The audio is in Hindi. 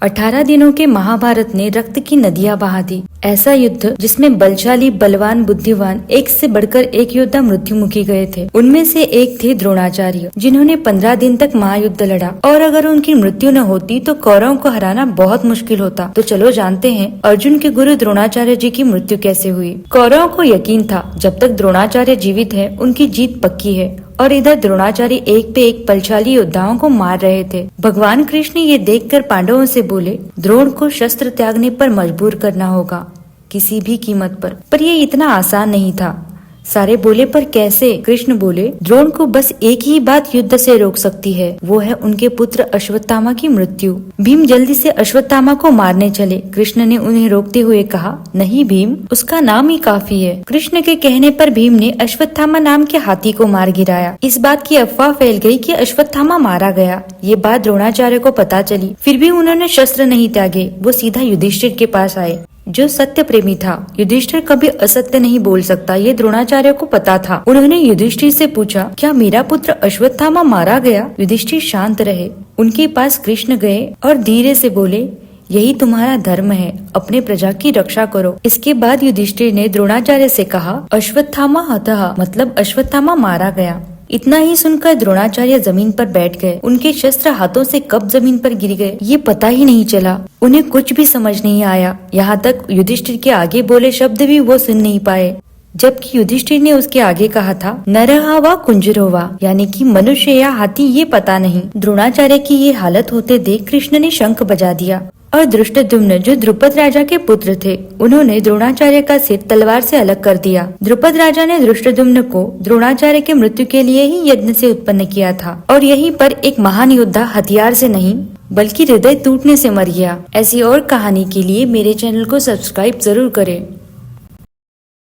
18 दिनों के महाभारत ने रक्त की नदियां बहा दी। ऐसा युद्ध जिसमें बलशाली, बलवान, बुद्धिवान एक से बढ़कर एक योद्धा मृत्युमुखी गए थे। उनमें से एक थे द्रोणाचार्य, जिन्होंने 15 दिन तक महायुद्ध लड़ा और अगर उनकी मृत्यु न होती तो कौरवों को हराना बहुत मुश्किल होता। तो चलो जानते हैं अर्जुन के गुरु द्रोणाचार्य जी की मृत्यु कैसे हुई। कौरवों को यकीन था जब तक द्रोणाचार्य जीवित है उनकी जीत पक्की है, और इधर द्रोणाचार्य एक पे एक बलशाली योद्धाओं को मार रहे थे। भगवान कृष्ण ये देखकर पांडवों से बोले, द्रोण को शस्त्र त्यागने पर मजबूर करना होगा किसी भी कीमत पर ये इतना आसान नहीं था। सारे बोले पर कैसे? कृष्ण बोले, द्रोण को बस एक ही बात युद्ध से रोक सकती है, वो है उनके पुत्र अश्वत्थामा की मृत्यु। भीम जल्दी से अश्वत्थामा को मारने चले। कृष्ण ने उन्हें रोकते हुए कहा, नहीं भीम, उसका नाम ही काफी है। कृष्ण के कहने पर भीम ने अश्वत्थामा नाम के हाथी को मार गिराया। इस बात की अफवाह फैल गई कि अश्वत्थामा मारा गया। ये बात द्रोणाचार्य को पता चली, फिर भी उन्होंने शस्त्र नहीं त्यागे। वो सीधा युधिष्ठिर के पास आए जो सत्य प्रेमी था। युधिष्ठिर कभी असत्य नहीं बोल सकता, ये द्रोणाचार्य को पता था। उन्होंने युधिष्ठिर से पूछा, क्या मेरा पुत्र अश्वत्थामा मारा गया? युधिष्ठिर शांत रहे। उनके पास कृष्ण गए और धीरे से बोले, यही तुम्हारा धर्म है, अपने प्रजा की रक्षा करो। इसके बाद युधिष्ठिर ने द्रोणाचार्य से कहा, अश्वत्थामा हतः, मतलब अश्वत्थामा मारा गया। इतना ही सुनकर द्रोणाचार्य जमीन पर बैठ गए। उनके शस्त्र हाथों से कब जमीन पर गिर गए ये पता ही नहीं चला। उन्हें कुछ भी समझ नहीं आया। यहाँ तक युधिष्ठिर के आगे बोले शब्द भी वो सुन नहीं पाए, जबकि युधिष्ठिर ने उसके आगे कहा था, नरहा वा कुंजरो वा, यानी कि मनुष्य या हाथी ये पता नहीं। द्रोणाचार्य की ये हालत होते देख कृष्ण ने शंख बजा दिया और धृष्टद्युम्न जो द्रुपद राजा के पुत्र थे, उन्होंने द्रोणाचार्य का सिर तलवार से अलग कर दिया। द्रुपद राजा ने धृष्टद्युम्न को द्रोणाचार्य के मृत्यु के लिए ही यज्ञ से उत्पन्न किया था, और यहीं पर एक महान योद्धा हथियार से नहीं बल्कि हृदय टूटने से मर गया। ऐसी और कहानी के लिए मेरे चैनल को सब्सक्राइब जरूर करें।